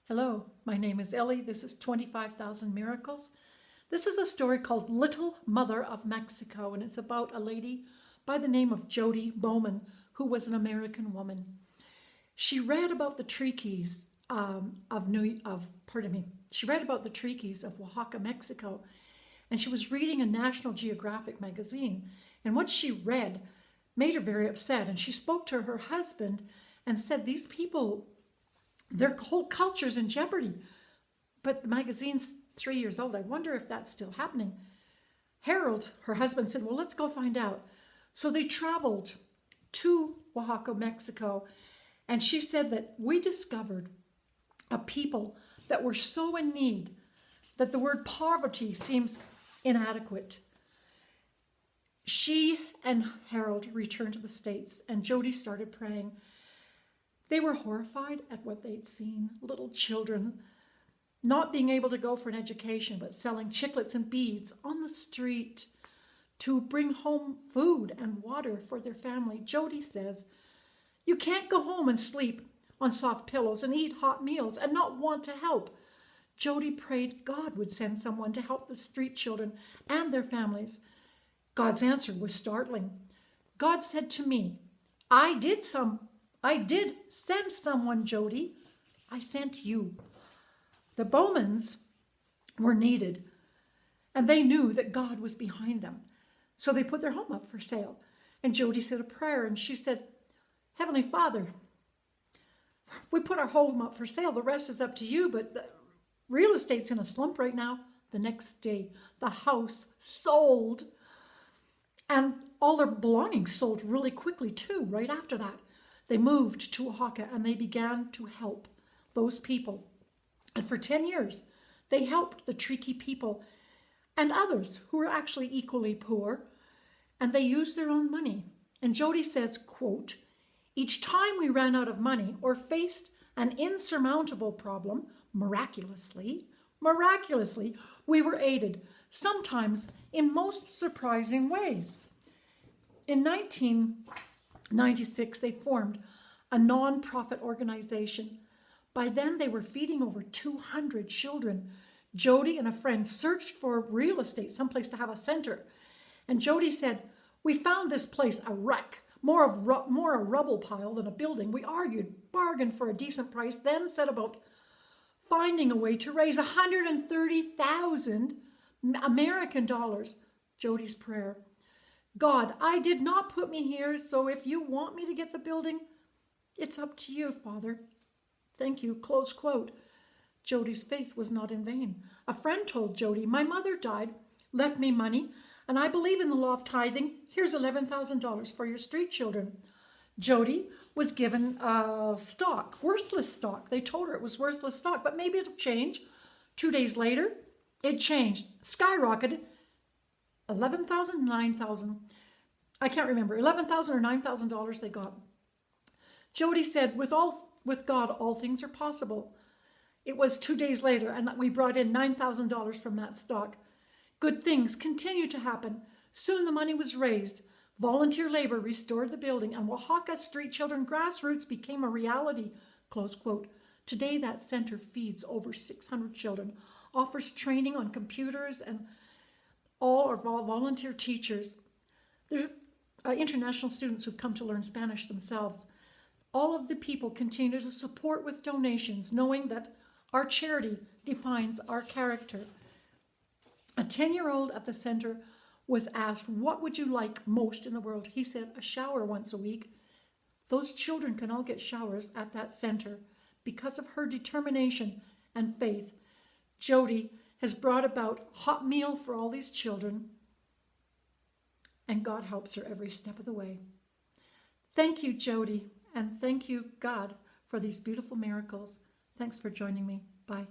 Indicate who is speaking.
Speaker 1: Hello, my name is Ellie. This is 25,000 Miracles. This is a story called Little Mother of Mexico, and it's about a lady by the name of Jody Bowman, who was an American woman. She read about the Triquis She read about the Triquis of Oaxaca, Mexico, and she was reading a National Geographic magazine. And what she read made her very upset, and she spoke to her husband and said, "These people, their whole culture's in jeopardy." But the magazine's 3 years old. I wonder if that's still happening. Harold, her husband, said, "Well, let's go find out." So they traveled to Oaxaca, Mexico, and she said that we discovered a people that were so in need that the word poverty seems inadequate. She and Harold returned to the States, and Jody started praying. They were horrified at what they'd seen. Little children not being able to go for an education, but selling chiclets and beads on the street to bring home food and water for their family. Jody says, "You can't go home and sleep on soft pillows and eat hot meals and not want to help." Jody prayed God would send someone to help the street children and their families. God's answer was startling. God said to me, I did send someone, Jody. I sent you." The Bowmans were needed, and they knew that God was behind them. So they put their home up for sale. And Jody said a prayer, and she said, "Heavenly Father, we put our home up for sale. The rest is up to you, but the real estate's in a slump right now." The next day, the house sold, and all their belongings sold really quickly too. Right after that, they moved to Oaxaca, and they began to help those people. And for 10 years, they helped the Triqui people and others who were actually equally poor, and they used their own money. And Jody says, quote, "Each time we ran out of money or faced an insurmountable problem, miraculously, we were aided, sometimes in most surprising ways." In 1996, they formed a non-profit organization. By then, they were feeding over 200 children. Jody and a friend searched for real estate, someplace to have a center. And Jody said, "We found this place a wreck, more a rubble pile than a building. We argued, bargained for a decent price, then set about finding a way to raise 130,000 American dollars. Jody's prayer: "God, I did not put me here, so if you want me to get the building, it's up to you, Father. Thank you," close quote. Jody's faith was not in vain. A friend told Jody, "My mother died, left me money, and I believe in the law of tithing. Here's $11,000 for your street children." Jody was given stock, worthless stock. They told her it was worthless stock, but maybe it'll change. 2 days later, it changed, skyrocketed. 11,000, 9,000. I can't remember, 11,000 or $9,000 they got. Jody said, with God, all things are possible. It was 2 days later, and we brought in $9,000 from that stock. Good things continued to happen. Soon the money was raised. Volunteer labor restored the building, and Oaxaca street children grassroots became a reality, close quote. Today, that center feeds over 600 children, offers training on computers, and all are volunteer teachers. There are international students who've come to learn Spanish themselves. All of the people continue to support with donations, knowing that our charity defines our character. A 10-year-old at the center was asked, "What would you like most in the world?" He said, "A shower once a week." Those children can all get showers at that center because of her determination and faith. Jody has brought about hot meal for all these children, and God helps her every step of the way. Thank you, Jody, and thank you, God, for these beautiful miracles. Thanks for joining me. Bye.